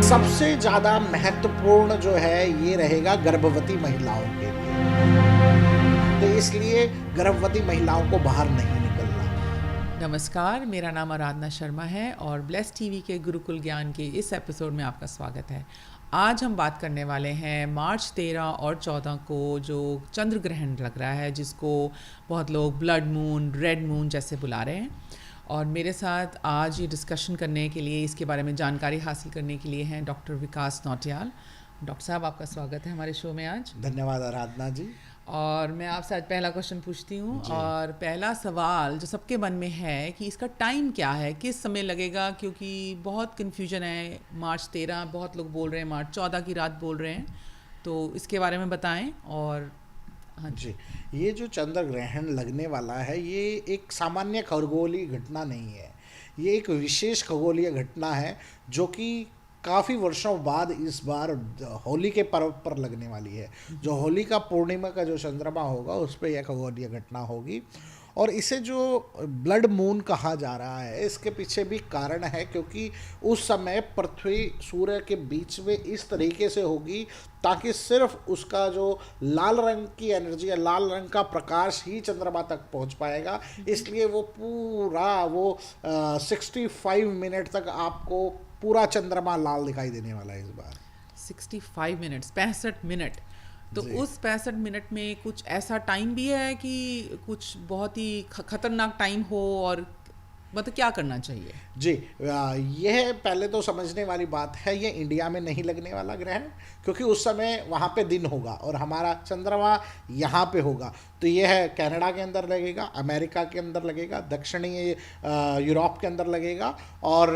सबसे ज़्यादा महत्वपूर्ण जो है ये रहेगा गर्भवती महिलाओं के लिए। तो इसलिए गर्भवती महिलाओं को बाहर नहीं निकलना। नमस्कार, मेरा नाम आराधना शर्मा है और ब्लेस टीवी के गुरुकुल ज्ञान के इस एपिसोड में आपका स्वागत है। आज हम बात करने वाले हैं मार्च 13 और 14 को जो चंद्र ग्रहण लग रहा है, जिसको बहुत लोग ब्लड मून, रेड मून जैसे बुला रहे हैं। और मेरे साथ आज ये डिस्कशन करने के लिए, इसके बारे में जानकारी हासिल करने के लिए हैं डॉक्टर विकास नौटियाल। डॉक्टर साहब, आपका स्वागत है हमारे शो में आज। धन्यवाद आराधना जी। और मैं आपसे आज पहला क्वेश्चन पूछती हूँ, और पहला सवाल जो सबके मन में है कि इसका टाइम क्या है, किस समय लगेगा, क्योंकि बहुत कन्फ्यूजन है। मार्च 13 बहुत लोग बोल रहे हैं, मार्च 14 की रात बोल रहे हैं, तो इसके बारे में बताएं। और हाँ जी, ये जो चंद्र ग्रहण लगने वाला है ये एक सामान्य खगोलीय घटना नहीं है। ये एक विशेष खगोलीय घटना है जो कि काफ़ी वर्षों बाद इस बार होली के पर्व पर लगने वाली है। जो होली का पूर्णिमा का जो चंद्रमा होगा उस पर यह खगोलीय घटना होगी। और इसे जो ब्लड मून कहा जा रहा है, इसके पीछे भी कारण है, क्योंकि उस समय पृथ्वी सूर्य के बीच में इस तरीके से होगी ताकि सिर्फ उसका जो लाल रंग की एनर्जी है, लाल रंग का प्रकाश ही चंद्रमा तक पहुंच पाएगा। इसलिए वो पूरा 65 मिनट तक आपको पूरा चंद्रमा लाल दिखाई देने वाला है इस बार। 65 मिनट्स, 65 मिनट। तो जी। उस 65 मिनट में कुछ ऐसा टाइम भी है कि कुछ बहुत ही खतरनाक टाइम हो, और मतलब क्या करना चाहिए? जी, यह पहले तो समझने वाली बात है, ये इंडिया में नहीं लगने वाला ग्रहण, क्योंकि उस समय वहाँ पे दिन होगा और हमारा चंद्रमा यहाँ पे होगा। तो यह है कनाडा के अंदर लगेगा, अमेरिका के अंदर लगेगा, दक्षिणी यूरोप के अंदर लगेगा, और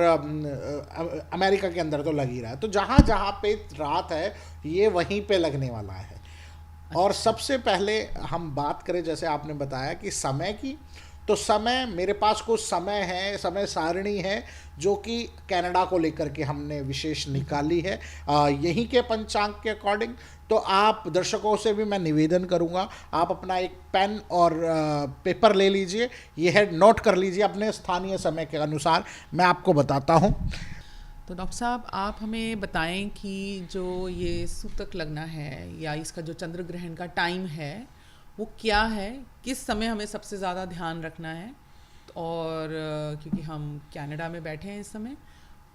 अमेरिका के अंदर तो लग ही रहा है। तो जहाँ जहाँ पे रात है ये वहीं पे लगने वाला है। और सबसे पहले हम बात करें, जैसे आपने बताया कि समय की, तो समय मेरे पास कुछ समय है, समय सारणी है जो कि कनाडा को लेकर के हमने विशेष निकाली है यहीं के पंचांग के अकॉर्डिंग। तो आप दर्शकों से भी मैं निवेदन करूंगा, आप अपना एक पेन और पेपर ले लीजिए, यह है नोट कर लीजिए अपने स्थानीय समय के अनुसार। मैं आपको बताता हूं। तो डॉक्टर साहब, आप हमें बताएं कि जो ये सूतक लगना है या इसका जो चंद्र ग्रहण का टाइम है वो क्या है, किस समय हमें सबसे ज़्यादा ध्यान रखना है। और क्योंकि हम कनाडा में बैठे हैं इस समय,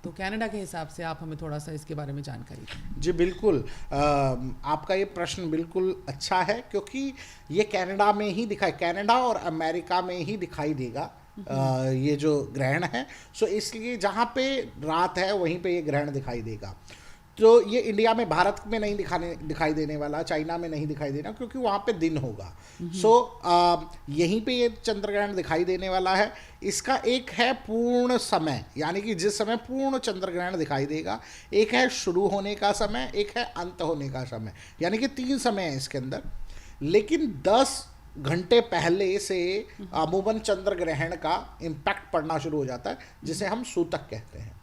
तो कनाडा के हिसाब से आप हमें थोड़ा सा इसके बारे में जानकारी दें। जी बिल्कुल, आपका ये प्रश्न बिल्कुल अच्छा है, क्योंकि ये कनाडा में ही कनाडा और अमेरिका में ही दिखाई देगा ये जो ग्रहण है। सो इसलिए जहाँ पे रात है वहीं पे ये ग्रहण दिखाई देगा। तो ये इंडिया में, भारत में नहीं दिखाई देने वाला, चाइना में नहीं दिखाई देना, क्योंकि वहाँ पे दिन होगा। सो यहीं पे ये चंद्र ग्रहण दिखाई देने वाला है। इसका एक है पूर्ण समय, यानी कि जिस समय पूर्ण चंद्र ग्रहण दिखाई देगा। एक है शुरू होने का समय, एक है अंत होने का समय, यानी कि 3 समय है इसके अंदर। लेकिन 10 घंटे पहले से अमूमन चंद्र ग्रहण का इम्पैक्ट पड़ना शुरू हो जाता है, जिसे हम सूतक कहते हैं।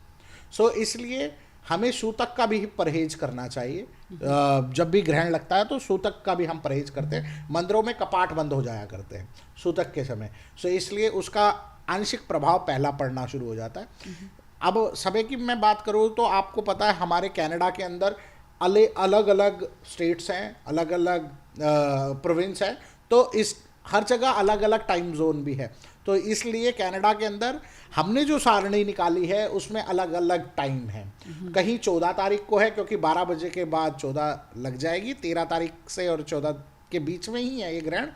सो इसलिए हमें सूतक का भी परहेज करना चाहिए। जब भी ग्रहण लगता है तो सूतक का भी हम परहेज करते हैं। मंदिरों में कपाट बंद हो जाया करते हैं सूतक के समय। सो इसलिए उसका आंशिक प्रभाव पहला पड़ना शुरू हो जाता है। अब समय की मैं बात करूँ तो आपको पता है हमारे कनाडा के अंदर अलग अलग स्टेट्स हैं, अलग अलग प्रोविंस है, तो इस हर जगह अलग अलग टाइम जोन भी है। तो इसलिए कनाडा के अंदर हमने जो सारणी निकाली है उसमें अलग अलग टाइम है। कहीं 14 तारीख को है, क्योंकि 12 बजे के बाद 14 लग जाएगी, 13 तारीख से और 14 के बीच में ही है ये ग्रहण।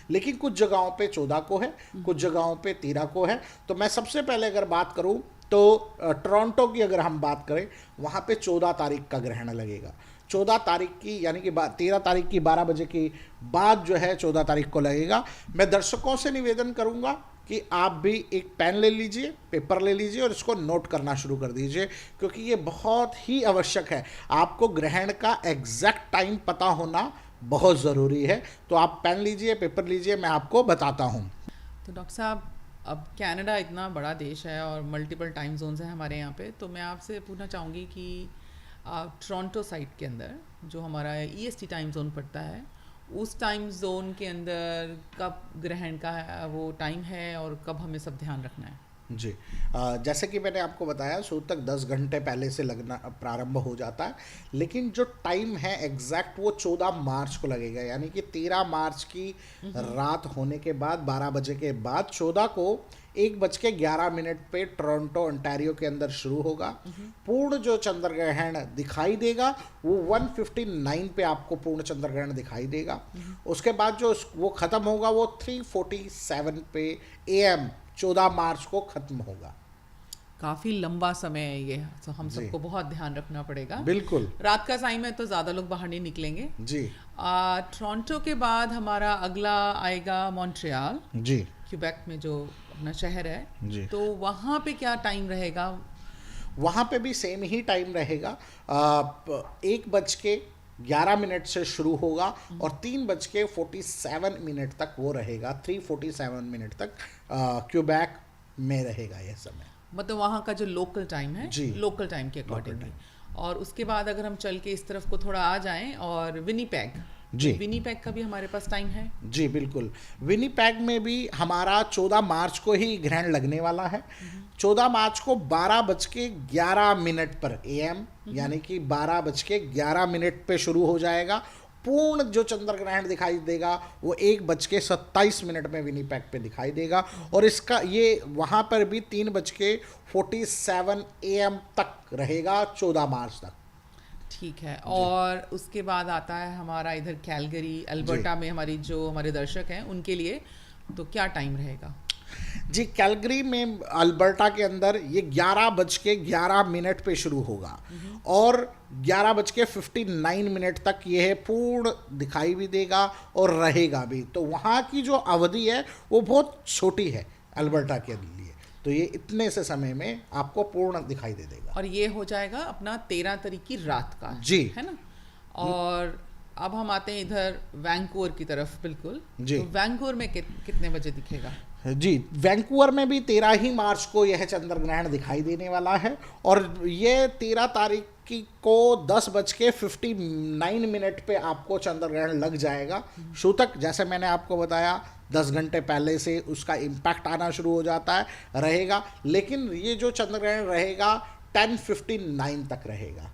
लेकिन कुछ जगहों पे 14 को है, कुछ जगहों पे 13 को है। तो मैं सबसे पहले अगर बात करूं तो टोरंटो की अगर हम बात करें, वहाँ पे 14 तारीख का ग्रहण लगेगा। 14 तारीख की, यानी कि 13 तारीख की 12 बजे के बाद जो है 14 तारीख को लगेगा। मैं दर्शकों से निवेदन करूंगा कि आप भी एक पेन ले लीजिए, पेपर ले लीजिए और इसको नोट करना शुरू कर दीजिए, क्योंकि ये बहुत ही आवश्यक है। आपको ग्रहण का एग्जैक्ट टाइम पता होना बहुत ज़रूरी है। तो आप पेन लीजिए, पेपर लीजिए, मैं आपको बताता हूँ। तो डॉक्टर साहब, अब कनाडा इतना बड़ा देश है और मल्टीपल टाइम जोन्स हैं हमारे यहाँ पे, तो मैं आपसे पूछना चाहूँगी कि टोरंटो साइड के अंदर जो हमारा ईएसटी टाइम जोन पड़ता है, उस टाइम जोन के अंदर कब ग्रहण का वो टाइम है और कब हमें सब ध्यान रखना है? जी। जैसे कि मैंने आपको बताया सूतक 10 घंटे पहले से लगना प्रारंभ हो जाता है, लेकिन जो टाइम है एग्जैक्ट वो 14 मार्च को लगेगा, यानी कि 13 मार्च की रात होने के बाद 12 बजे के बाद 14 को 1:11 पे टोरंटो ओंटारियो के अंदर शुरू होगा। पूर्ण जो चंद्र ग्रहण दिखाई देगा वो 1:59 पे आपको पूर्ण चंद्र ग्रहण दिखाई देगा। उसके बाद जो वो खत्म होगा वो 3:47 पे AM 14 मार्च को खत्म होगा। काफी लंबा समय है ये, तो हम जी। सबको बहुत ध्यान रखना पड़ेगा। बिल्कुल। रात का टाइम है तो ज्यादा लोग बाहर नहीं निकलेंगे। जी। टोरंटो के बाद हमारा अगला आएगा मॉन्ट्रियल, जी। क्यूबेक में जो अपना शहर है। जी। तो वहाँ पे क्या टाइम रहेगा? वहाँ पे भी सेम ही टाइम रहेगा। 1:11 से शुरू होगा और 3:47 तक वो रहेगा। 3:47 तक क्यूबेक में रहेगा यह समय। मतलब वहाँ का जो लोकल टाइम है, जी। लोकल टाइम के अकॉर्डिंगली। और उसके बाद अगर हम चल के इस तरफ को थोड़ा आ जाएं और विनीपेग, जी। विनीपेग का भी हमारे पास टाइम है। जी बिल्कुल। विनीपेग में भी हमारा 14 मार्च को ही ग्रहण लगने वाला है। 14 मार्च को 12:11 पर AM, यानी कि 12:11 पे शुरू हो जाएगा। पूर्ण जो चंद्र ग्रहण दिखाई देगा वो 1:27 में विनीपेग पे दिखाई देगा। और इसका ये वहाँ पर भी 3:47 AM तक रहेगा 14 मार्च तक। ठीक है। और उसके बाद आता है हमारा इधर कैलगरी, अल्बर्टा में हमारे दर्शक हैं उनके लिए तो क्या टाइम रहेगा? जी, कैलगरी में अल्बर्टा के अंदर ये 11:11 पे शुरू होगा और 11:59 तक ये पूर्ण दिखाई भी देगा और रहेगा भी। तो वहाँ की जो अवधि है वो बहुत छोटी है अल्बर्टा के लिए, तो ये इतने से समय में आपको पूर्ण दिखाई दे देगा। और ये हो जाएगा अपना 13 तारीख की रात का, जी। है ना? और अब हम आते हैं इधर वैंकूवर की तरफ। बिल्कुल जी। तो वैंकूवर में कितने बजे दिखेगा? जी, वैंकूवर में भी 13 ही मार्च को यह चंद्र ग्रहण दिखाई देने वाला है और ये 13 तारीख को 10:59 पे आपको चंद्र ग्रहण लग जाएगा। सूतक जैसे मैंने आपको बताया 10 घंटे पहले से उसका इम्पैक्ट आना शुरू हो जाता है, रहेगा, लेकिन ये जो चंद्र ग्रहण रहेगा 10:59 तक रहेगा।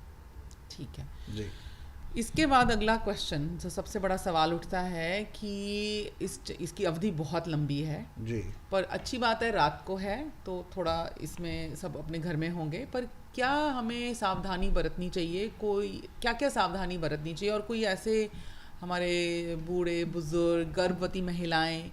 ठीक है जी। इसके बाद अगला क्वेश्चन जो सबसे बड़ा सवाल उठता है कि इसकी अवधि बहुत लंबी है। जी। पर अच्छी बात है रात को है तो थोड़ा इसमें सब अपने घर में होंगे, पर क्या हमें सावधानी बरतनी चाहिए? कोई क्या क्या सावधानी बरतनी चाहिए? और कोई ऐसे हमारे बूढ़े बुजुर्ग, गर्भवती महिलाएं,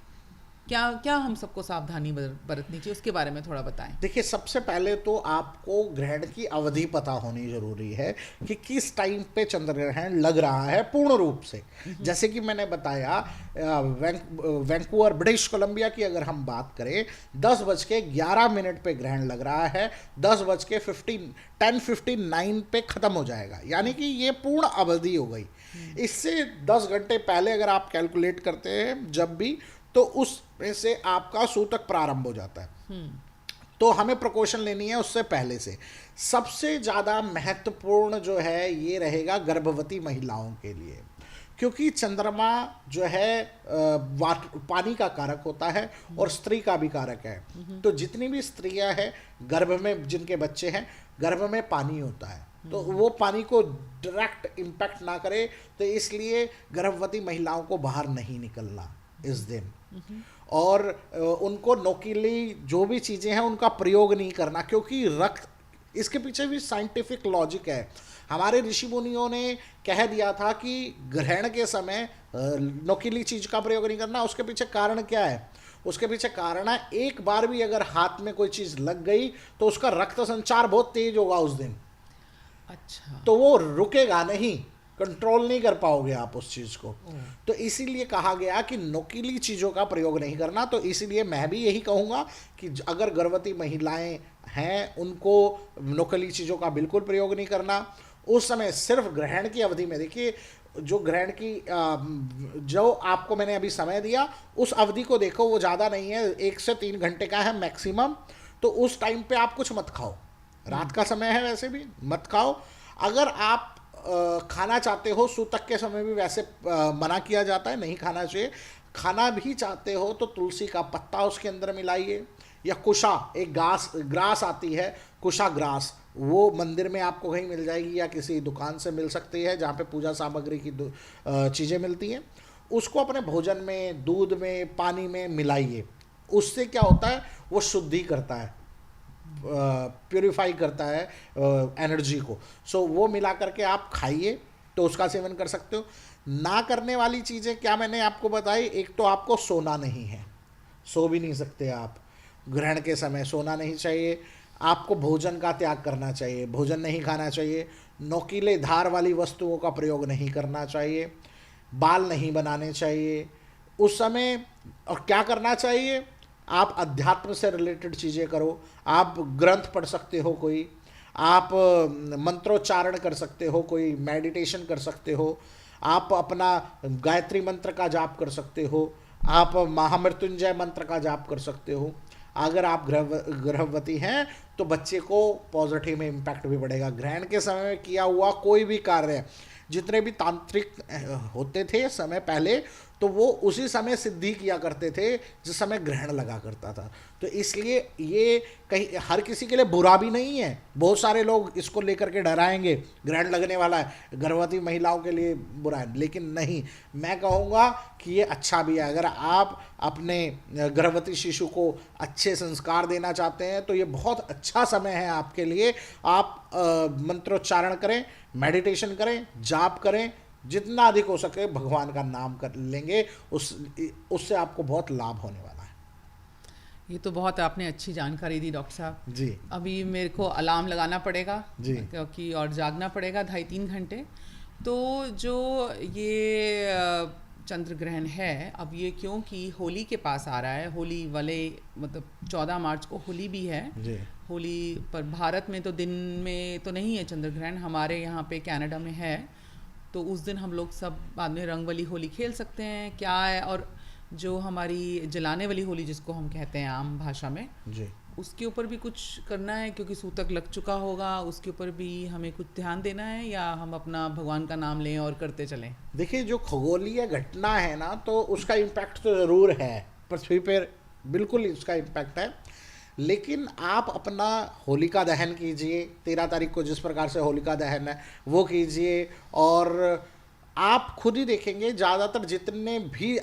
क्या क्या हम सबको सावधानी बरतनी चाहिए, उसके बारे में थोड़ा बताएं। देखिए, सबसे पहले तो आपको ग्रहण की अवधि पता होनी जरूरी है कि किस टाइम पे चंद्र ग्रहण लग रहा है पूर्ण रूप से। जैसे कि मैंने बताया वैंकूवर ब्रिटिश कोलंबिया की अगर हम बात करें 10:11 पे ग्रहण लग रहा है, 10:59 पे खत्म हो जाएगा, यानी कि ये पूर्ण अवधि हो गई। इससे 10 घंटे पहले अगर आप कैलकुलेट करते हैं जब भी, तो उसमें से आपका सूतक प्रारंभ हो जाता है। तो हमें प्रिकॉशन लेनी है उससे पहले से। सबसे ज़्यादा महत्वपूर्ण जो है ये रहेगा गर्भवती महिलाओं के लिए, क्योंकि चंद्रमा जो है पानी का कारक होता है और स्त्री का भी कारक है। तो जितनी भी स्त्रियां हैं गर्भ में, जिनके बच्चे हैं, गर्भ में पानी होता है, तो वो पानी को डायरेक्ट इम्पैक्ट ना करे, तो इसलिए गर्भवती महिलाओं को बाहर नहीं निकलना इस दिन। और उनको नोकीली जो भी चीज़ें हैं उनका प्रयोग नहीं करना, क्योंकि रक्त, इसके पीछे भी साइंटिफिक लॉजिक है। हमारे ऋषि मुनियों ने कह दिया था कि ग्रहण के समय नोकीली चीज़ का प्रयोग नहीं करना। उसके पीछे कारण क्या है? उसके पीछे कारण है, एक बार भी अगर हाथ में कोई चीज़ लग गई तो उसका रक्त संचार बहुत तेज होगा उस दिन। अच्छा। तो वो रुकेगा नहीं, कंट्रोल नहीं कर पाओगे आप उस चीज़ को। तो इसीलिए कहा गया कि नोकीली चीज़ों का प्रयोग नहीं करना। तो इसीलिए मैं भी यही कहूँगा कि अगर गर्भवती महिलाएं हैं उनको नोकीली चीज़ों का बिल्कुल प्रयोग नहीं करना। उस समय सिर्फ ग्रहण की अवधि में, देखिए जो ग्रहण की जो आपको मैंने अभी समय दिया उस अवधि को देखो, वो ज़्यादा नहीं है, 1 से 3 घंटे का है मैक्सिमम। तो उस टाइम पे आप कुछ मत खाओ, रात का समय है वैसे भी मत खाओ। अगर आप खाना चाहते हो, सूतक के समय भी वैसे मना किया जाता है, नहीं खाना चाहिए। खाना भी चाहते हो तो तुलसी का पत्ता उसके अंदर मिलाइए, या कुशा, एक ग्रास आती है, कुशा ग्रास, वो मंदिर में आपको कहीं मिल जाएगी या किसी दुकान से मिल सकती है जहाँ पे पूजा सामग्री की चीज़ें मिलती हैं। उसको अपने भोजन में, दूध में, पानी में मिलाइए। उससे क्या होता है, वो शुद्धि करता है, प्योरीफाई करता है एनर्जी को। सो वो मिला करके आप खाइए तो उसका सेवन कर सकते हो। ना करने वाली चीज़ें क्या मैंने आपको बताई, एक तो आपको सोना नहीं है, सो भी नहीं सकते आप, ग्रहण के समय सोना नहीं चाहिए। आपको भोजन का त्याग करना चाहिए, भोजन नहीं खाना चाहिए, नोकीले धार वाली वस्तुओं का प्रयोग नहीं करना चाहिए, बाल नहीं बनाने चाहिए उस समय। और क्या करना चाहिए, आप अध्यात्म से रिलेटेड चीज़ें करो, आप ग्रंथ पढ़ सकते हो, कोई आप मंत्रोच्चारण कर सकते हो, कोई मेडिटेशन कर सकते हो, आप अपना गायत्री मंत्र का जाप कर सकते हो, आप महामृत्युंजय मंत्र का जाप कर सकते हो। अगर आप गर्भवती हैं तो बच्चे को पॉजिटिव में इम्पैक्ट भी पड़ेगा। ग्रहण के समय में किया हुआ कोई भी कार्य, जितने भी तांत्रिक होते थे समय पहले, तो वो उसी समय सिद्धि किया करते थे जिस समय ग्रहण लगा करता था। तो इसलिए ये कहीं हर किसी के लिए बुरा भी नहीं है। बहुत सारे लोग इसको लेकर के डराएंगे, ग्रहण लगने वाला है, गर्भवती महिलाओं के लिए बुरा है, लेकिन नहीं, मैं कहूँगा कि ये अच्छा भी है। अगर आप अपने गर्भवती शिशु को अच्छे संस्कार देना चाहते हैं तो ये बहुत अच्छा समय है आपके लिए। आप मंत्रोच्चारण करें, मेडिटेशन करें, जाप करें, जितना अधिक हो सके भगवान का नाम कर लेंगे, उससे आपको बहुत लाभ होने वाला है। ये तो बहुत आपने अच्छी जानकारी दी डॉक्टर साहब जी। अभी मेरे को अलार्म लगाना पड़ेगा जी, क्योंकि और जागना पड़ेगा 2.5-3 घंटे। तो जो ये चंद्र ग्रहण है, अब ये क्योंकि होली के पास आ रहा है, होली वाले मतलब 14 मार्च को होली भी है जी, होली पर। भारत में तो दिन में तो नहीं है चंद्र ग्रहण, हमारे यहाँ पे कनाडा में है, तो उस दिन हम लोग सब बाद में रंग वाली होली खेल सकते हैं क्या है। और जो हमारी जलाने वाली होली जिसको हम कहते हैं आम भाषा में, जी, उसके ऊपर भी कुछ करना है क्योंकि सूतक लग चुका होगा, उसके ऊपर भी हमें कुछ ध्यान देना है या हम अपना भगवान का नाम लें और करते चलें? देखिए, जो खगोलीय घटना है ना, तो उसका इम्पैक्ट तो ज़रूर है पृथ्वी पर, बिल्कुल इसका इम्पैक्ट है। लेकिन आप अपना होलिका दहन कीजिए 13 तारीख को, जिस प्रकार से होलिका दहन है वो कीजिए। और आप खुद ही देखेंगे ज़्यादातर जितने भी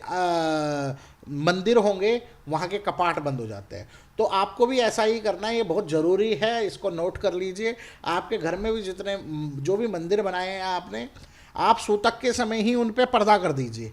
मंदिर होंगे वहाँ के कपाट बंद हो जाते हैं। तो आपको भी ऐसा ही करना है, ये बहुत ज़रूरी है, इसको नोट कर लीजिए। आपके घर में भी जितने जो भी मंदिर बनाए हैं आपने, आप सूतक के समय ही उन पे पर्दा कर दीजिए।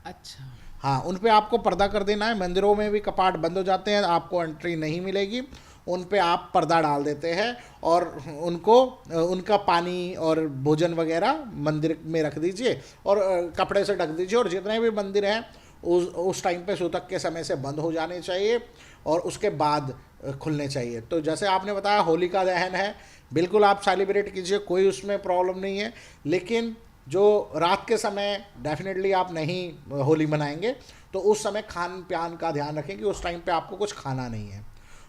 अच्छा, हाँ, उन पे आपको पर्दा कर देना है। मंदिरों में भी कपाट बंद हो जाते हैं, आपको एंट्री नहीं मिलेगी, उन पे आप पर्दा डाल देते हैं और उनको उनका पानी और भोजन वगैरह मंदिर में रख दीजिए और कपड़े से ढक दीजिए। और जितने भी मंदिर हैं उस टाइम पे सूतक के समय से बंद हो जाने चाहिए और उसके बाद खुलने चाहिए। तो जैसे आपने बताया होलिका दहन है, बिल्कुल आप सेलिब्रेट कीजिए, कोई उसमें प्रॉब्लम नहीं है। लेकिन जो रात के समय डेफिनेटली आप नहीं होली मनाएंगे, तो उस समय खान पान का ध्यान रखें कि उस टाइम पे आपको कुछ खाना नहीं है।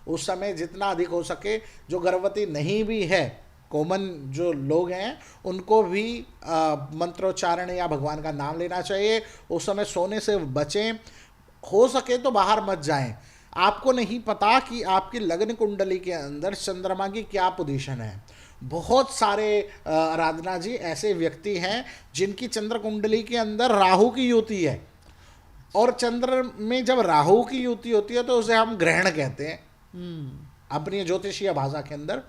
उस समय जितना अधिक हो सके, जो गर्भवती नहीं भी है, कॉमन जो लोग हैं, उनको भी मंत्रोच्चारण या भगवान का नाम लेना चाहिए। उस समय सोने से बचें, हो सके तो बाहर मत जाएं। आपको नहीं पता कि आपकी लग्न कुंडली के अंदर चंद्रमा की क्या पोजीशन है। बहुत सारे आराधना जी ऐसे व्यक्ति हैं जिनकी चंद्र कुंडली के अंदर राहु की युति है, और चंद्र में जब राहु की युति होती है तो उसे हम ग्रहण कहते हैं अपनी ज्योतिषीय भाषा के अंदर।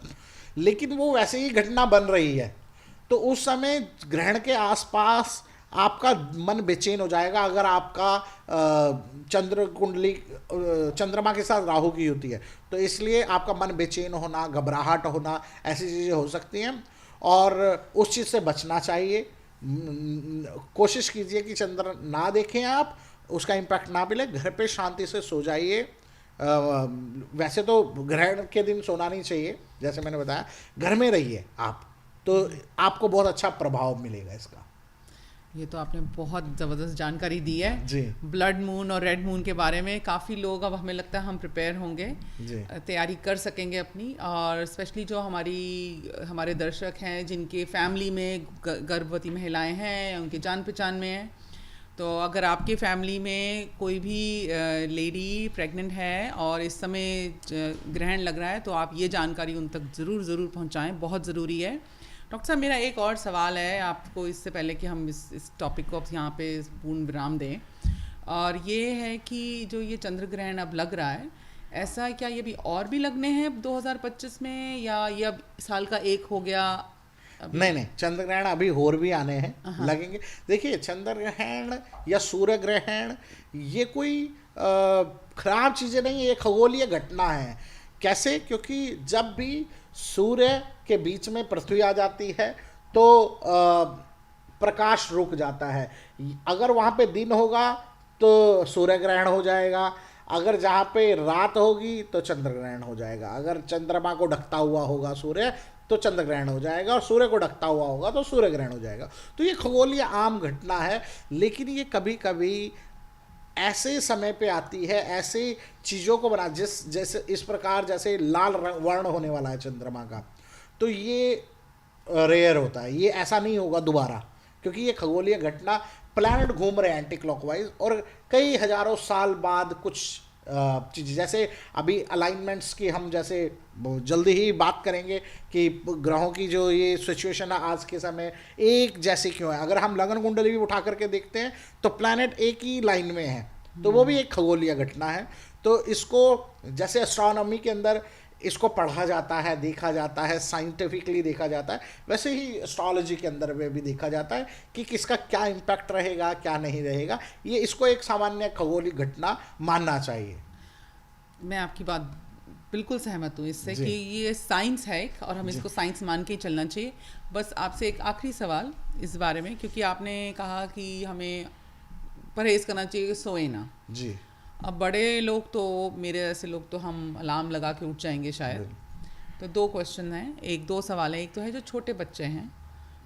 लेकिन वो वैसे ही घटना बन रही है, तो उस समय ग्रहण के आसपास आपका मन बेचैन हो जाएगा अगर आपका चंद्र कुंडली चंद्रमा के साथ राहु की युति है। तो इसलिए आपका मन बेचैन होना, घबराहट होना, ऐसी चीज़ें हो सकती हैं और उस चीज़ से बचना चाहिए। कोशिश कीजिए कि चंद्र ना देखें आप, उसका इम्पैक्ट ना मिले, घर पे शांति से सो जाइए। वैसे तो ग्रहण के दिन सोना नहीं चाहिए, जैसे मैंने बताया, घर में रहिए आप, तो आपको बहुत अच्छा प्रभाव मिलेगा इसका। ये तो आपने बहुत ज़बरदस्त जानकारी दी है जी, ब्लड मून और रेड मून के बारे में। काफ़ी लोग अब हमें लगता है हम प्रिपेयर होंगे, जी, तैयारी कर सकेंगे अपनी। और स्पेशली जो हमारे दर्शक हैं जिनके फैमिली में गर्भवती महिलाएं हैं, उनके जान पहचान में हैं, तो अगर आपके फैमिली में कोई भी लेडी प्रेग्नेंट है और इस समय ग्रहण लग रहा है तो आप ये जानकारी उन तक ज़रूर पहुंचाएं, बहुत ज़रूरी है। डॉक्टर साहब, मेरा एक और सवाल है आपको, इससे पहले कि हम इस टॉपिक को अब यहाँ पे पूर्ण विराम दें, और ये है कि जो ये चंद्र ग्रहण अब लग रहा है, ऐसा क्या ये भी और भी लगने हैं 2025 में, या ये अब साल का एक हो गया? नहीं, चंद्र ग्रहण अभी और भी आने हैं, लगेंगे। देखिए, चंद्र ग्रहण या सूर्य ग्रहण ये कोई खराब चीज़ें नहीं है, ये खगोलीय घटना है। कैसे? क्योंकि जब भी सूर्य के बीच में पृथ्वी आ जाती है तो प्रकाश रुक जाता है। अगर वहाँ पे दिन होगा तो सूर्य ग्रहण हो जाएगा, अगर जहाँ पे रात होगी तो चंद्र ग्रहण हो जाएगा। अगर चंद्रमा को ढकता हुआ होगा सूर्य तो चंद्र ग्रहण हो जाएगा, और सूर्य को ढकता हुआ होगा तो सूर्य ग्रहण हो जाएगा। तो ये खगोलीय आम घटना है, लेकिन ये कभी कभी ऐसे समय पे आती है, ऐसे चीज़ों को बना जैसे इस प्रकार, जैसे लाल वर्ण होने वाला है चंद्रमा का, तो ये रेयर होता है, ये ऐसा नहीं होगा दोबारा, क्योंकि ये खगोलीय घटना, प्लैनेट घूम रहे हैं एंटी क्लॉकवाइज, और कई हजारों साल बाद कुछ चीज़, जैसे अभी अलाइनमेंट्स की हम जैसे जल्दी ही बात करेंगे कि ग्रहों की जो ये सिचुएशन है आज के समय एक जैसे क्यों है। अगर हम लगन कुंडली भी उठा करके देखते हैं तो प्लैनेट एक ही लाइन में है, तो वो भी एक खगोलीय घटना है। तो इसको जैसे एस्ट्रोनॉमी के अंदर इसको पढ़ा जाता है, देखा जाता है, साइंटिफिकली देखा जाता है, वैसे ही एस्ट्रोलॉजी के अंदर में भी देखा जाता है कि किसका क्या इम्पैक्ट रहेगा, क्या नहीं रहेगा। ये इसको एक सामान्य खगोलीय घटना मानना चाहिए। मैं आपकी बात बिल्कुल सहमत हूँ इससे कि ये साइंस है और हम इसको साइंस मान के ही चलना चाहिए। बस आपसे एक आखिरी सवाल इस बारे में, क्योंकि आपने कहा कि हमें परहेज़ करना चाहिए कि सोए ना जी। अब बड़े लोग तो, मेरे ऐसे लोग तो हम अलार्म लगा के उठ जाएंगे शायद। तो दो क्वेश्चन हैं, दो सवाल हैं। एक तो है जो छोटे बच्चे हैं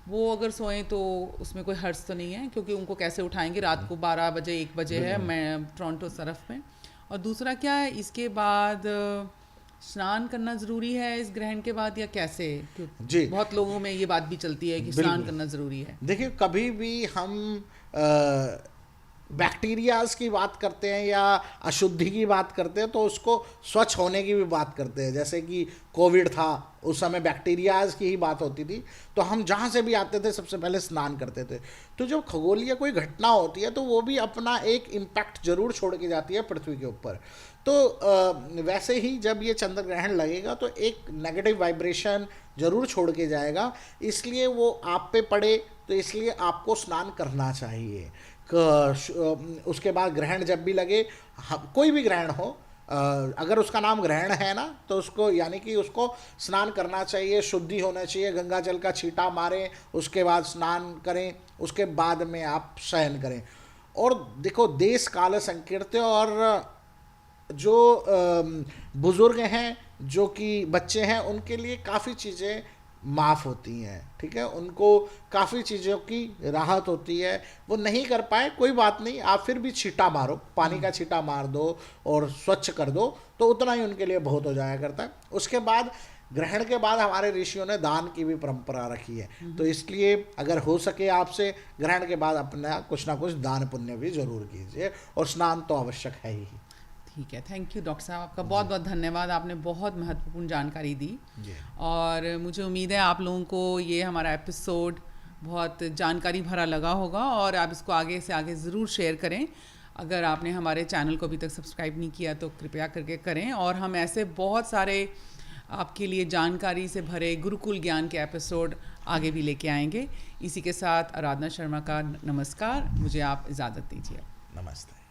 वो अगर सोएं तो उसमें कोई हर्ज तो नहीं है, क्योंकि उनको कैसे उठाएंगे, रात को 12 बजे 1 बजे है, मैं टोरंटो तरफ में। और दूसरा क्या है, इसके बाद स्नान करना ज़रूरी है इस ग्रहण के बाद, या कैसे? जी, बहुत लोगों में ये बात भी चलती है कि स्नान करना ज़रूरी है। देखिए, कभी भी हम बैक्टीरियाज की बात करते हैं या अशुद्धि की बात करते हैं तो उसको स्वच्छ होने की भी बात करते हैं। जैसे कि कोविड था, उस समय बैक्टीरियाज की ही बात होती थी, तो हम जहाँ से भी आते थे सबसे पहले स्नान करते थे। तो जब खगोलीय कोई घटना होती है तो वो भी अपना एक इम्पैक्ट जरूर छोड़ के जाती है पृथ्वी के ऊपर। तो वैसे ही जब ये चंद्र ग्रहण लगेगा तो एक नेगेटिव वाइब्रेशन जरूर छोड़ के जाएगा, इसलिए वो आप पे पड़े, तो इसलिए आपको स्नान करना चाहिए। उसके बाद ग्रहण जब भी लगे, कोई भी ग्रहण हो, अगर उसका नाम ग्रहण है ना, तो उसको यानी कि उसको स्नान करना चाहिए, शुद्धि होना चाहिए, गंगा जल का छींटा मारें, उसके बाद स्नान करें, उसके बाद में आप शयन करें। और देखो, देश काल संकीर्त्य, और जो बुज़ुर्ग हैं, जो कि बच्चे हैं, उनके लिए काफ़ी चीज़ें माफ़ होती हैं, ठीक है, उनको काफ़ी चीज़ों की राहत होती है। वो नहीं कर पाए, कोई बात नहीं, आप फिर भी छींटा मारो, पानी का छींटा मार दो और स्वच्छ कर दो, तो उतना ही उनके लिए बहुत हो जाया करता है। उसके बाद ग्रहण के बाद हमारे ऋषियों ने दान की भी परंपरा रखी है, तो इसलिए अगर हो सके आपसे ग्रहण के बाद अपना कुछ ना कुछ दान पुण्य भी जरूर कीजिए, और स्नान तो आवश्यक है ही। ठीक है, थैंक यू डॉक्टर साहब, आपका बहुत बहुत धन्यवाद, आपने बहुत महत्वपूर्ण जानकारी दी। और मुझे उम्मीद है आप लोगों को ये हमारा एपिसोड बहुत जानकारी भरा लगा होगा, और आप इसको आगे से आगे ज़रूर शेयर करें। अगर आपने हमारे चैनल को अभी तक सब्सक्राइब नहीं किया तो कृपया करके करें, और हम ऐसे बहुत सारे आपके लिए जानकारी से भरे गुरुकुल ज्ञान के एपिसोड आगे भी लेके आएंगे। इसी के साथ आराधना शर्मा का नमस्कार, मुझे आप इजाज़त दीजिए। नमस्ते।